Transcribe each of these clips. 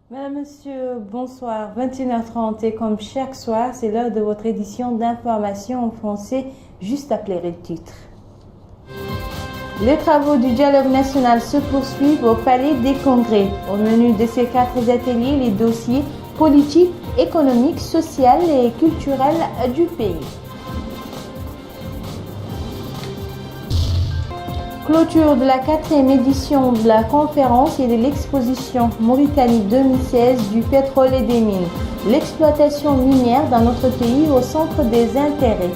Madame, Monsieur, bonsoir. 21h30 et comme chaque soir, c'est l'heure de votre édition d'information en français, juste après le titre. Les travaux du dialogue national se poursuivent au Palais des Congrès. Au menu de ces 4 ateliers, les dossiers politiques, économiques, sociaux et culturels du pays. Clôture de la 4e édition de la conférence et de l'exposition Mauritanie 2016 du pétrole et des mines. L'exploitation minière dans notre pays au centre des intérêts.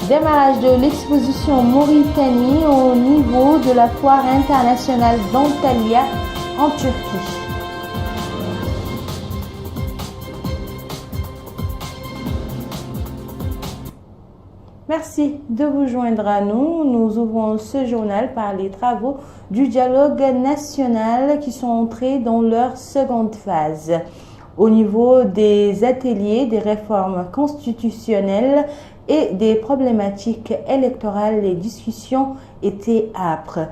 Démarrage de l'exposition Mauritanie au niveau de la foire internationale d'Antalya en Turquie. Merci de vous joindre à nous. Nous ouvrons ce journal par les travaux du dialogue national qui sont entrés dans leur seconde phase. Au niveau des ateliers, des réformes constitutionnelles et des problématiques électorales, les discussions étaient âpres.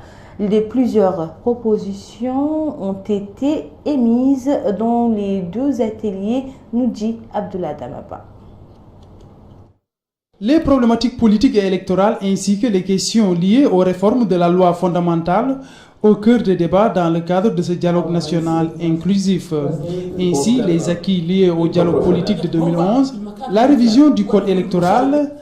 Plusieurs propositions ont été émises dans les 2 ateliers, nous dit Abdullah Damaba. Les problématiques politiques et électorales ainsi que les questions liées aux réformes de la loi fondamentale au cœur des débats dans le cadre de ce dialogue national inclusif. Ainsi, les acquis liés au dialogue politique de 2011, la révision du code électoral,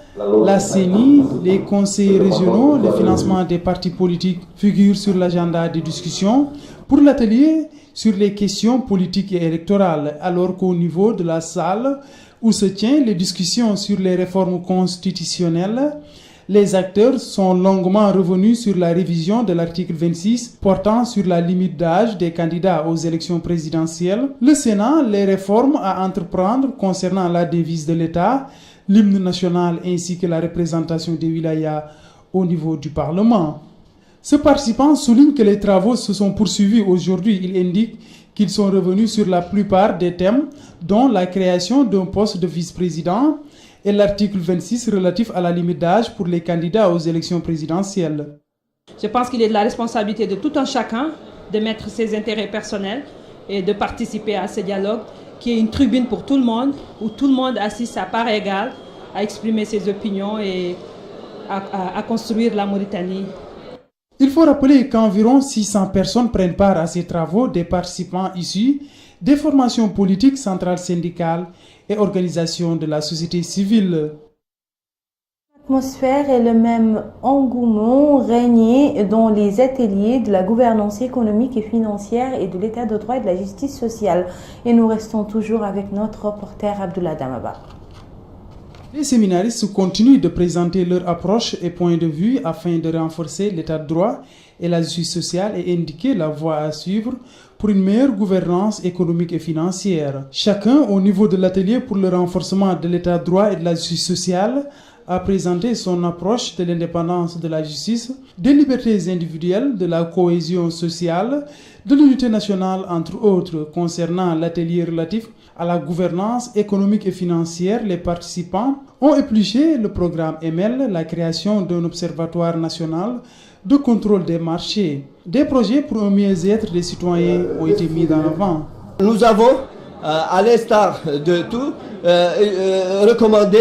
la CENI, les conseils régionaux, le financement des partis politiques figurent sur l'agenda des discussions pour l'atelier sur les questions politiques et électorales, alors qu'au niveau de la salle où se tiennent les discussions sur les réformes constitutionnelles, les acteurs sont longuement revenus sur la révision de l'article 26 portant sur la limite d'âge des candidats aux élections présidentielles, le Sénat, les réformes à entreprendre concernant la devise de l'État, l'hymne national ainsi que la représentation des wilayas au niveau du Parlement. Ce participant souligne que les travaux se sont poursuivis aujourd'hui. Il indique qu'ils sont revenus sur la plupart des thèmes, dont la création d'un poste de vice-président et l'article 26 relatif à la limite d'âge pour les candidats aux élections présidentielles. Je pense qu'il est de la responsabilité de tout un chacun de mettre ses intérêts personnels et de participer à ce dialogue qui est une tribune pour tout le monde, où tout le monde assiste à part égale à exprimer ses opinions et à construire la Mauritanie. Il faut rappeler qu'environ 600 personnes prennent part à ces travaux, des participants issus des formations politiques, centrales syndicales et organisations de la société civile. L'atmosphère et le même engouement régnaient dans les ateliers de la gouvernance économique et financière et de l'état de droit et de la justice sociale. Et nous restons toujours avec notre reporter Abdullah Damaba. Les séminaristes continuent de présenter leur approche et point de vue afin de renforcer l'état de droit et la justice sociale et indiquer la voie à suivre pour une meilleure gouvernance économique et financière. Chacun, au niveau de l'atelier pour le renforcement de l'état de droit et de la justice sociale, a présenté son approche de l'indépendance de la justice, des libertés individuelles, de la cohésion sociale, de l'unité nationale, entre autres. Concernant l'atelier relatif à la gouvernance économique et financière, les participants ont épluché le programme EMEL, la création d'un observatoire national de contrôle des marchés. Des projets pour un mieux-être des citoyens ont été mis en avant. Nous avons, à l'instar de tout, recommandé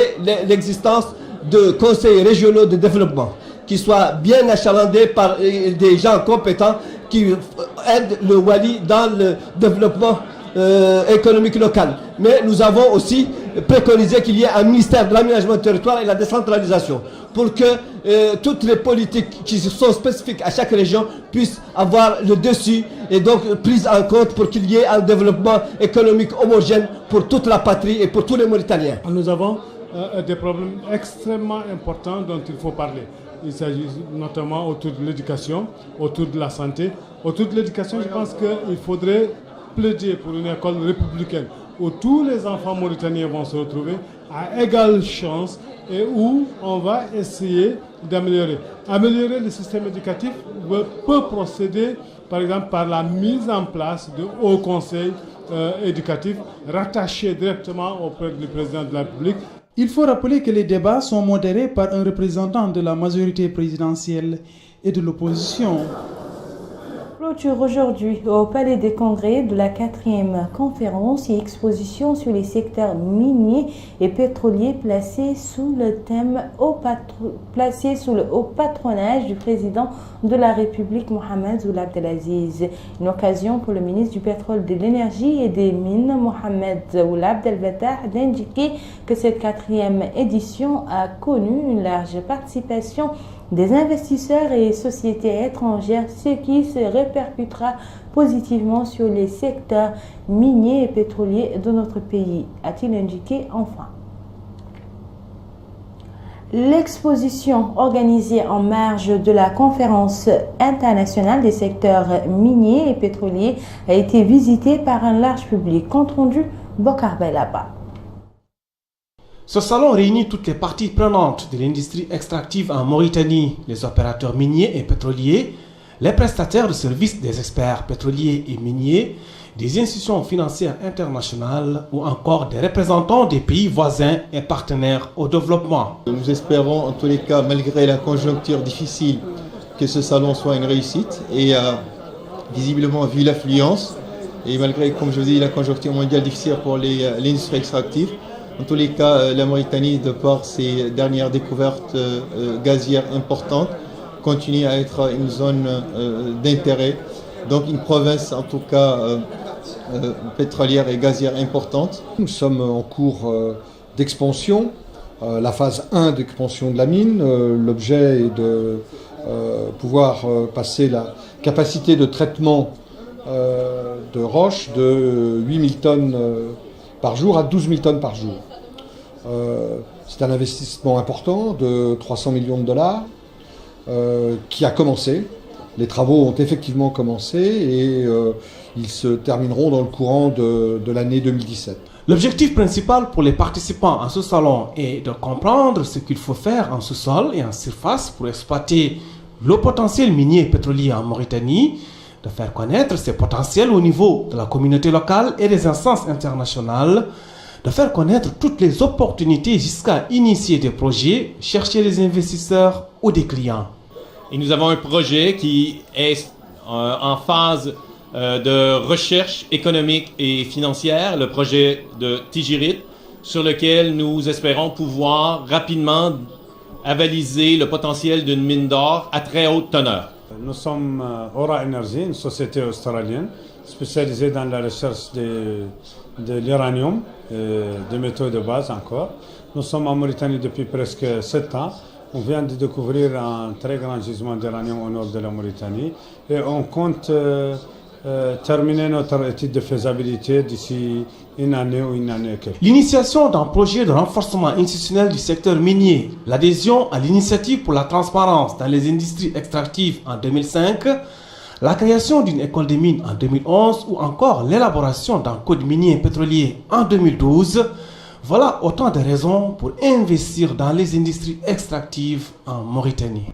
l'existence de conseils régionaux de développement qui soient bien achalandés par des gens compétents qui aident le Wali dans le développement économique local. Mais nous avons aussi préconisé qu'il y ait un ministère de l'aménagement du territoire et de la décentralisation pour que toutes les politiques qui sont spécifiques à chaque région puissent avoir le dessus et donc prises en compte pour qu'il y ait un développement économique homogène pour toute la patrie et pour tous les Mauritaniens. Nous avons des problèmes extrêmement importants dont il faut parler. Il s'agit notamment autour de l'éducation, autour de la santé. Autour de l'éducation, je pense qu'il faudrait plaider pour une école républicaine où tous les enfants mauritaniens vont se retrouver à égale chance et où on va essayer d'améliorer. Améliorer le système éducatif peut procéder, par exemple, par la mise en place de hauts conseils éducatifs rattachés directement auprès du président de la République. Il faut rappeler que les débats sont modérés par un représentant de la majorité présidentielle et de l'opposition. Clôture aujourd'hui au Palais des Congrès de la 4e conférence et exposition sur les secteurs miniers et pétroliers placés sous le haut patronage du président de la République Mohamed Ould Abdelaziz. Une occasion pour le ministre du Pétrole, de l'Énergie et des Mines Mohamed Ould Abdel Fattah d'indiquer que cette 4e édition a connu une large participation des investisseurs et sociétés étrangères, ce qui se répercutera positivement sur les secteurs miniers et pétroliers de notre pays, a-t-il indiqué enfin. L'exposition organisée en marge de la conférence internationale des secteurs miniers et pétroliers a été visitée par un large public. Compte rendu, Bokar Belaba. Ce salon réunit toutes les parties prenantes de l'industrie extractive en Mauritanie, les opérateurs miniers et pétroliers, les prestataires de services des experts pétroliers et miniers, des institutions financières internationales ou encore des représentants des pays voisins et partenaires au développement. Nous espérons en tous les cas, malgré la conjoncture difficile, que ce salon soit une réussite et visiblement vu l'affluence et malgré, comme je vous dis, la conjoncture mondiale difficile pour l'industrie extractive. En tous les cas, la Mauritanie, de par ses dernières découvertes gazières importantes, continue à être une zone d'intérêt. Donc une province, en tout cas, pétrolière et gazière importante. Nous sommes en cours d'expansion, la phase 1 d'expansion de la mine. L'objet est de pouvoir passer la capacité de traitement de roches de 8000 tonnes par jour à 12 000 tonnes par jour. C'est un investissement important de 300 millions de dollars qui a commencé. Les travaux ont effectivement commencé et ils se termineront dans le courant de l'année 2017. L'objectif principal pour les participants à ce salon est de comprendre ce qu'il faut faire en sous-sol et en surface pour exploiter le potentiel minier et pétrolier en Mauritanie, de faire connaître ces potentiels au niveau de la communauté locale et des instances internationales, de faire connaître toutes les opportunités jusqu'à initier des projets, chercher des investisseurs ou des clients. Et nous avons un projet qui est en phase de recherche économique et financière, le projet de Tijirit, sur lequel nous espérons pouvoir rapidement avaliser le potentiel d'une mine d'or à très haute teneur. Nous sommes Aura Energy, une société australienne spécialisée dans la recherche de l'uranium, des métaux de base encore. Nous sommes en Mauritanie depuis presque 7 ans. On vient de découvrir un très grand gisement d'uranium au nord de la Mauritanie et on compte terminer notre étude de faisabilité d'ici une année ou une année et quelques. L'initiation d'un projet de renforcement institutionnel du secteur minier, l'adhésion à l'initiative pour la transparence dans les industries extractives en 2005, la création d'une école des mines en 2011 ou encore l'élaboration d'un code minier et pétrolier en 2012, voilà autant de raisons pour investir dans les industries extractives en Mauritanie.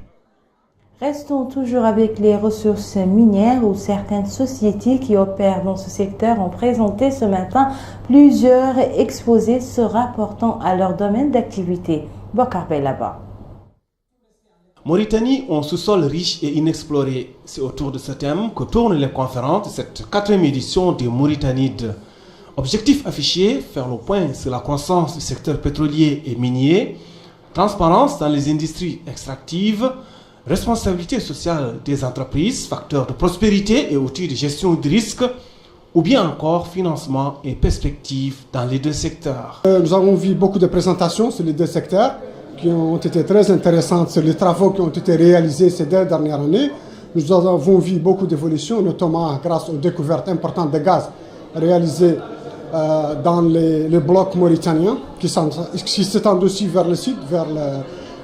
Restons toujours avec les ressources minières où certaines sociétés qui opèrent dans ce secteur ont présenté ce matin plusieurs exposés se rapportant à leur domaine d'activité. Bokar Belaba. Mauritanie, un sous-sol riche et inexploré. C'est autour de ce thème que tournent les conférences de cette 4e édition des Mauritanides. Objectif affiché, faire le point sur la croissance du secteur pétrolier et minier, transparence dans les industries extractives, responsabilité sociale des entreprises, facteurs de prospérité et outils de gestion du risque, ou bien encore financement et perspectives dans les deux secteurs. Nous avons vu beaucoup de présentations sur les deux secteurs qui ont été très intéressantes sur les travaux qui ont été réalisés ces 2 dernières années. Nous avons vu beaucoup d'évolutions, notamment grâce aux découvertes importantes de gaz réalisées dans les blocs mauritaniens qui s'étendent aussi vers le sud, vers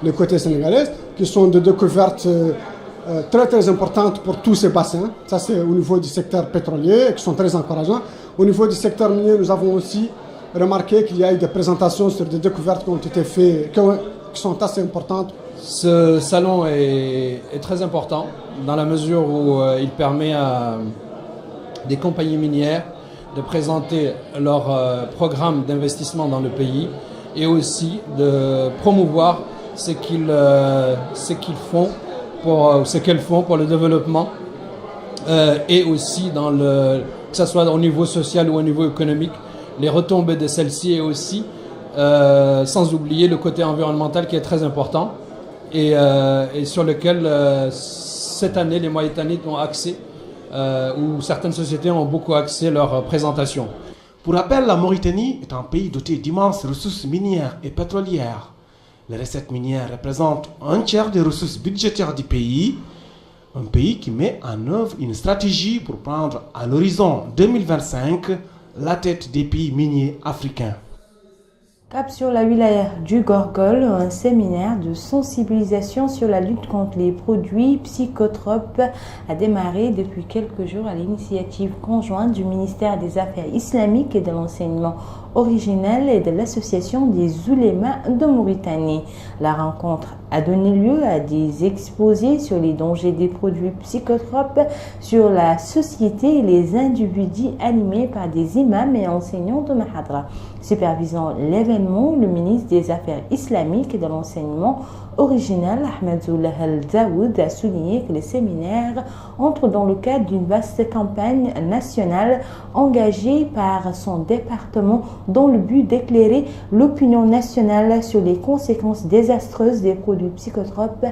le côté sénégalais, qui sont des découvertes très très importantes pour tous ces bassins. Ça c'est au niveau du secteur pétrolier, qui sont très encourageants. Au niveau du secteur minier, nous avons aussi remarqué qu'il y a eu des présentations sur des découvertes qui ont été faites, qui sont assez importantes. Ce salon est très important dans la mesure où il permet à des compagnies minières de présenter leur programme d'investissement dans le pays et aussi de promouvoir ce qu'elles font pour le développement et aussi que ce soit au niveau social ou au niveau économique, les retombées de celle-ci et aussi, sans oublier le côté environnemental qui est très important et sur lequel cette année les Mauritanites ont accès, ou certaines sociétés ont beaucoup axé leur présentation. Pour rappel, la Mauritanie est un pays doté d'immenses ressources minières et pétrolières. Les recettes minières représentent un tiers des ressources budgétaires du pays. Un pays qui met en œuvre une stratégie pour prendre à l'horizon 2025 la tête des pays miniers africains. Cap sur la wilaya du Gorgol, un séminaire de sensibilisation sur la lutte contre les produits psychotropes a démarré depuis quelques jours à l'initiative conjointe du ministère des Affaires islamiques et de l'enseignement originel et de l'association des oulémas de Mauritanie. La rencontre a donné lieu à des exposés sur les dangers des produits psychotropes, sur la société et les individus animés par des imams et enseignants de Mahadra. Supervisant l'événement, le ministre des Affaires islamiques et de l'enseignement original, Ahmed Zoulahal Daoud, a souligné que le séminaire entre dans le cadre d'une vaste campagne nationale engagée par son département dans le but d'éclairer l'opinion nationale sur les conséquences désastreuses des produits psychotropes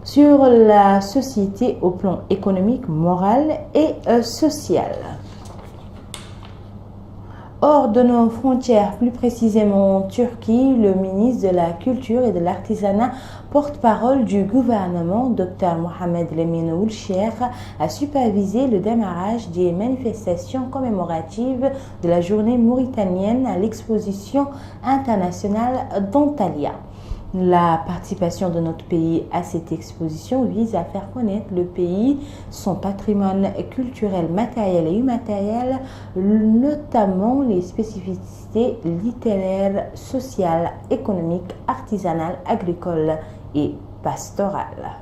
sur la société au plan économique, moral et social. Hors de nos frontières, plus précisément en Turquie, le ministre de la Culture et de l'Artisanat, porte-parole du gouvernement, Dr Mohamed Lemine Ould-Cheikh, a supervisé le démarrage des manifestations commémoratives de la journée mauritanienne à l'exposition internationale d'Antalya. La participation de notre pays à cette exposition vise à faire connaître le pays, son patrimoine culturel, matériel et immatériel, notamment les spécificités littéraires, sociales, économiques, artisanales, agricoles et pastorales.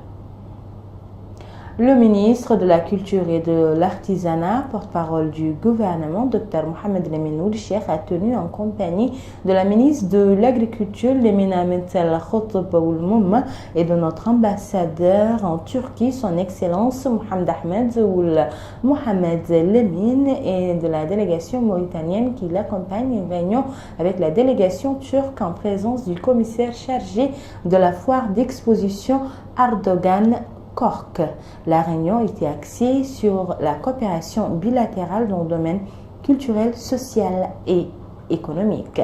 Le ministre de la Culture et de l'Artisanat, porte-parole du gouvernement, Dr Mohamed Lemine Ould-Cheikh, a tenu en compagnie de la ministre de l'Agriculture, Lemina Mentel Khotbaoulmoum, et de notre ambassadeur en Turquie, son Excellence Mohamed Ahmed Ould Mohamed Lemine, et de la délégation mauritanienne qui l'accompagne, une réunion avec la délégation turque en présence du commissaire chargé de la foire d'exposition Erdogan Cork. La réunion était axée sur la coopération bilatérale dans le domaine culturel, social et économique.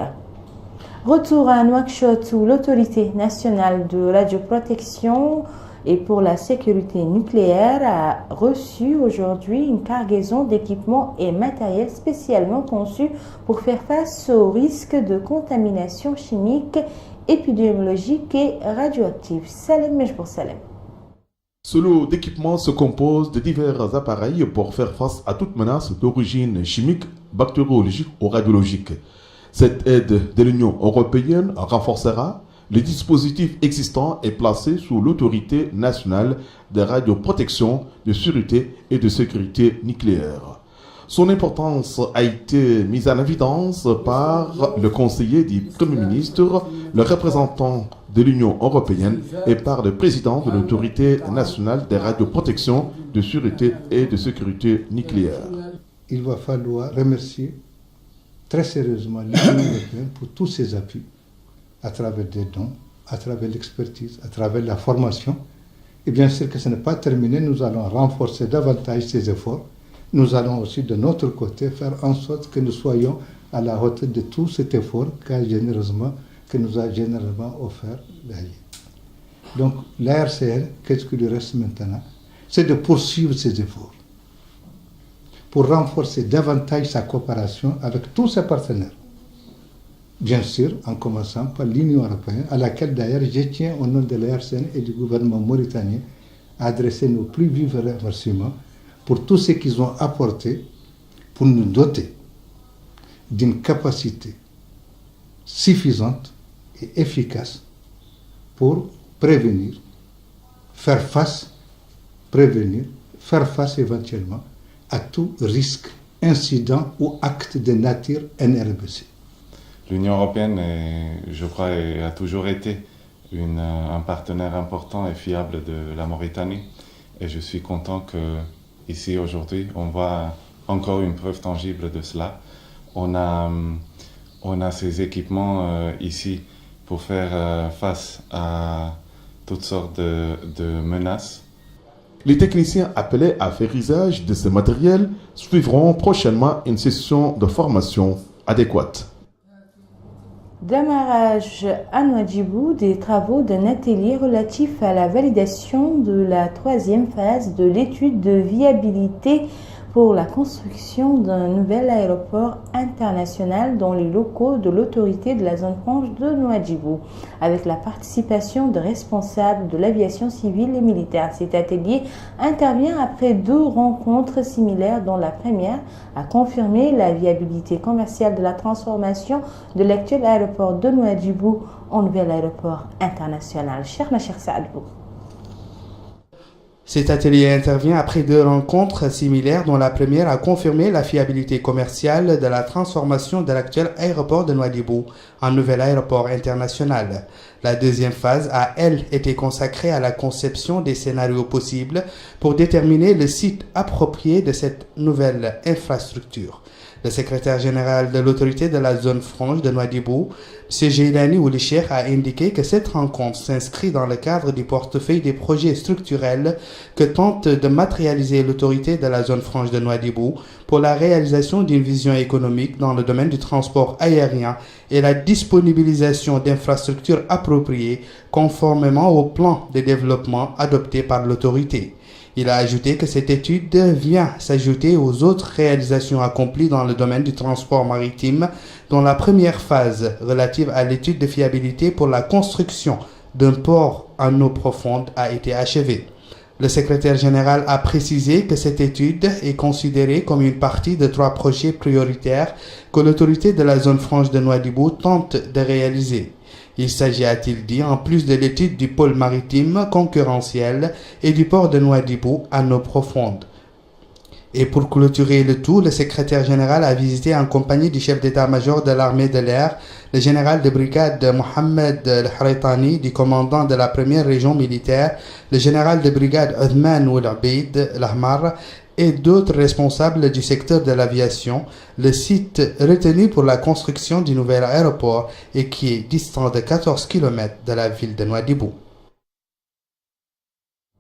Retour à Nouakchott où l'autorité nationale de radioprotection et pour la sécurité nucléaire a reçu aujourd'hui une cargaison d'équipements et matériel spécialement conçus pour faire face aux risques de contamination chimique, épidémiologique et radioactive. Salem Mejbour Salem. Ce lot d'équipements se compose de divers appareils pour faire face à toute menace d'origine chimique, bactériologique ou radiologique. Cette aide de l'Union européenne renforcera les dispositifs existants et placés sous l'autorité nationale de radioprotection, de sûreté et de sécurité nucléaire. Son importance a été mise en évidence par le conseiller du Premier ministre, le représentant de l'Union européenne et par le président de l'autorité nationale de radioprotection, de sûreté et de sécurité nucléaire. Il va falloir remercier très sérieusement l'Union européenne pour tous ses appuis, à travers des dons, à travers l'expertise, à travers la formation. Et bien sûr que ce n'est pas terminé, nous allons renforcer davantage ces efforts. Nous allons aussi de notre côté faire en sorte que nous soyons à la hauteur de tout cet effort que nous a généreusement offert l'AIE. Donc l'ARCL, qu'est-ce qu'il lui reste maintenant? C'est de poursuivre ces efforts pour renforcer davantage sa coopération avec tous ses partenaires. Bien sûr, en commençant par l'Union européenne, à laquelle d'ailleurs je tiens au nom de l'ARCL et du gouvernement mauritanien à adresser nos plus vifs remerciements pour tout ce qu'ils ont apporté pour nous doter d'une capacité suffisante et efficace pour prévenir, faire face éventuellement à tout risque, incident ou acte de nature NRBC. L'Union européenne, je crois, a toujours été un partenaire important et fiable de la Mauritanie. Et je suis content que ici aujourd'hui. On voit encore une preuve tangible de cela. On a ces équipements ici pour faire face à toutes sortes de menaces. Les techniciens appelés à faire usage de ce matériel suivront prochainement une session de formation adéquate. Démarrage à Nouadhibou des travaux d'un atelier relatif à la validation de la troisième phase de l'étude de viabilité pour la construction d'un nouvel aéroport international dans les locaux de l'autorité de la zone franche de Nouadhibou, avec la participation de responsables de l'aviation civile et militaire. Cet atelier intervient après 2 rencontres similaires, dont la première a confirmé la viabilité commerciale de la transformation de l'actuel aéroport de Nouadhibou en nouvel aéroport international. Cher Saadbou. Cet atelier intervient après 2 rencontres similaires dont la première a confirmé la fiabilité commerciale de la transformation de l'actuel aéroport de Nouadhibou en nouvel aéroport international. La deuxième phase a, elle, été consacrée à la conception des scénarios possibles pour déterminer le site approprié de cette nouvelle infrastructure. Le secrétaire général de l'autorité de la zone franche de Nouadhibou, M. Jeilani Oulicheikh, a indiqué que cette rencontre s'inscrit dans le cadre du portefeuille des projets structurels que tente de matérialiser l'autorité de la zone franche de Nouadhibou pour la réalisation d'une vision économique dans le domaine du transport aérien et la disponibilisation d'infrastructures appropriées conformément au plan de développement adopté par l'autorité. Il a ajouté que cette étude vient s'ajouter aux autres réalisations accomplies dans le domaine du transport maritime, dont la première phase relative à l'étude de fiabilité pour la construction d'un port en eau profonde a été achevée. Le secrétaire général a précisé que cette étude est considérée comme une partie de 3 projets prioritaires que l'autorité de la zone franche de Nouadhibou tente de réaliser. Il s'agit, a-t-il dit, en plus de l'étude du pôle maritime concurrentiel et du port de Nouadhibou en eau profonde. Et pour clôturer le tout, le secrétaire général a visité en compagnie du chef d'état-major de l'armée de l'air, le général de brigade Mohamed El-Haritani, du commandant de la première région militaire, le général de brigade Othman Oulabeid Lahmar, et d'autres responsables du secteur de l'aviation, le site retenu pour la construction du nouvel aéroport et qui est distant de 14 km de la ville de Nouadhibou.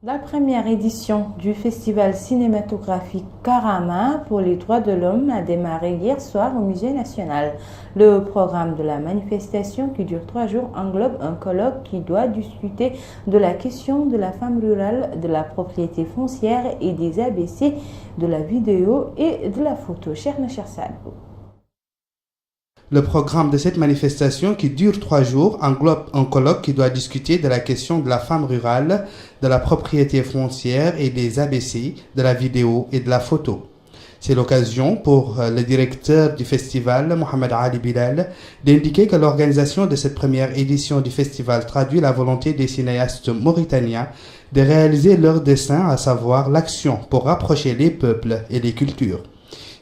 La première édition du festival cinématographique Karama pour les droits de l'homme a démarré hier soir au Musée national. Le programme de la manifestation, qui dure 3 jours, englobe un colloque qui doit discuter de la question de la femme rurale, de la propriété foncière et des ABC, de la vidéo et de la photo. Cher Saadbou. Le programme de cette manifestation, qui dure 3 jours, englobe un colloque qui doit discuter de la question de la femme rurale, de la propriété foncière et des ABC, de la vidéo et de la photo. C'est l'occasion pour le directeur du festival, Mohamed Ali Bilal, d'indiquer que l'organisation de cette première édition du festival traduit la volonté des cinéastes mauritaniens de réaliser leur dessein, à savoir l'action pour rapprocher les peuples et les cultures.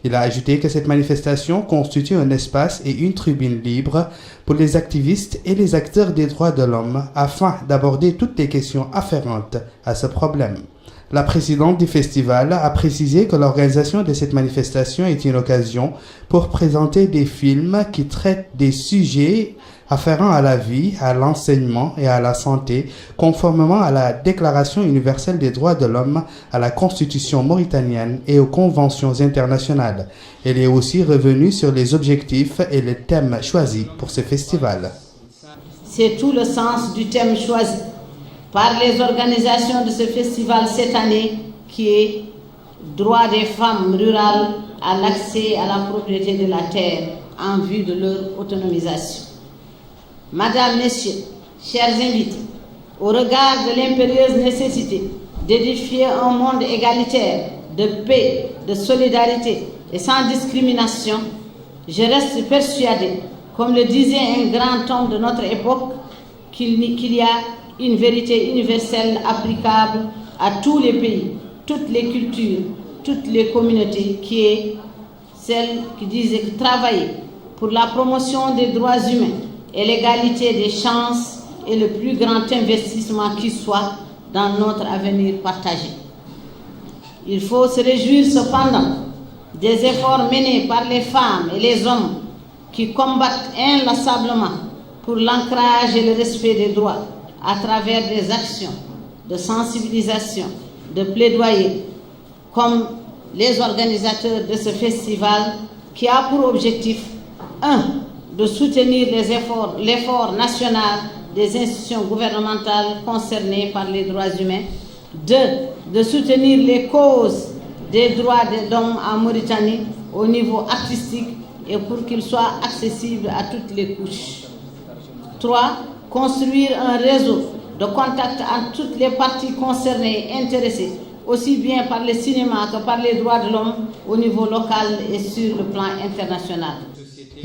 Il a ajouté que cette manifestation constitue un espace et une tribune libre pour les activistes et les acteurs des droits de l'homme afin d'aborder toutes les questions afférentes à ce problème. La présidente du festival a précisé que l'organisation de cette manifestation est une occasion pour présenter des films qui traitent des sujets afférents à la vie, à l'enseignement et à la santé, conformément à la Déclaration universelle des droits de l'homme, à la Constitution mauritanienne et aux conventions internationales. Elle est aussi revenue sur les objectifs et les thèmes choisis pour ce festival. C'est tout le sens du thème choisi par les organisations de ce festival cette année, qui est « Droit des femmes rurales à l'accès à la propriété de la terre en vue de leur autonomisation ». Madame, Messieurs, chers invités, au regard de l'impérieuse nécessité d'édifier un monde égalitaire, de paix, de solidarité et sans discrimination, je reste persuadée, comme le disait un grand homme de notre époque, qu'il y a une vérité universelle applicable à tous les pays, toutes les cultures, toutes les communautés, qui est celle qui disait que travailler pour la promotion des droits humains et l'égalité des chances est le plus grand investissement qui soit dans notre avenir partagé. Il faut se réjouir cependant des efforts menés par les femmes et les hommes qui combattent inlassablement pour l'ancrage et le respect des droits à travers des actions de sensibilisation, de plaidoyer, comme les organisateurs de ce festival qui a pour objectif 1. De soutenir l'effort national des institutions gouvernementales concernées par les droits humains. 2. De soutenir les causes des droits de l'homme en Mauritanie au niveau artistique et pour qu'ils soient accessibles à toutes les couches. 3. Construire un réseau de contact entre toutes les parties concernées et intéressées, aussi bien par le cinéma que par les droits de l'homme au niveau local et sur le plan international.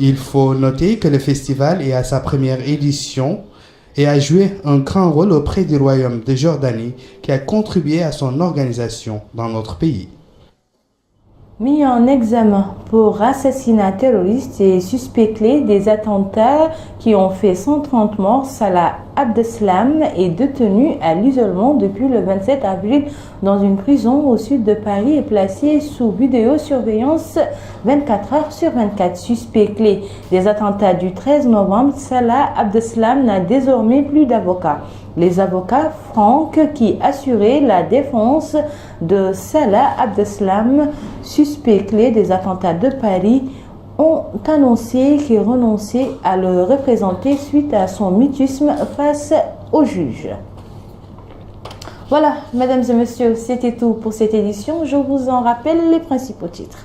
Il faut noter que le festival est à sa première édition et a joué un grand rôle auprès du royaume de Jordanie qui a contribué à son organisation dans notre pays. Mis en examen pour assassinat terroriste et suspect clé des attentats qui ont fait 130 morts, Salah Abdeslam est détenu à l'isolement depuis le 27 avril dans une prison au sud de Paris et placé sous vidéosurveillance 24 heures sur 24. Suspect clé des attentats du 13 novembre, Salah Abdeslam n'a désormais plus d'avocat. Les avocats Franck qui assuraient la défense de Salah Abdeslam, suspect clé des attentats de Paris, ont annoncé qu'ils renonçaient à le représenter suite à son mutisme face au juge. Voilà, mesdames et messieurs, c'était tout pour cette édition. Je vous en rappelle les principaux titres.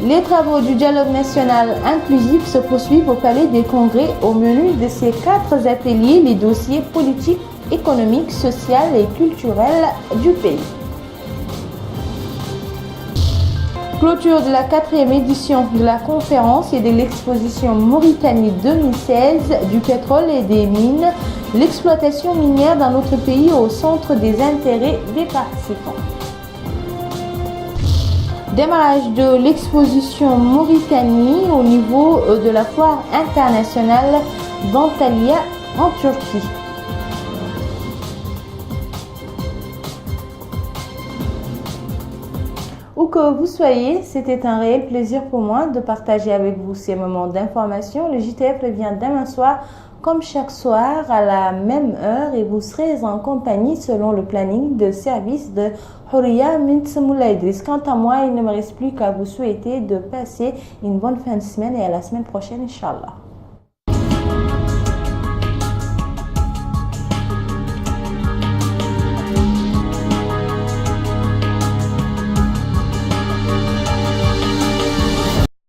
Les travaux du dialogue national inclusif se poursuivent au Palais des Congrès. Au menu de ces 4 ateliers, les dossiers politiques, économiques, sociaux et culturels du pays. Clôture de la 4e édition de la conférence et de l'exposition Mauritanie 2016 du pétrole et des mines, l'exploitation minière dans notre pays au centre des intérêts des participants. Démarrage de l'exposition Mauritanie au niveau de la foire internationale d'Antalya en Turquie. Où que vous soyez, c'était un réel plaisir pour moi de partager avec vous ces moments d'information. Le JTF revient demain soir, comme chaque soir, à la même heure et vous serez en compagnie selon le planning de service de Houria Mintsemoula Idriss. Quant à moi, il ne me reste plus qu'à vous souhaiter de passer une bonne fin de semaine et à la semaine prochaine, Inch'Allah.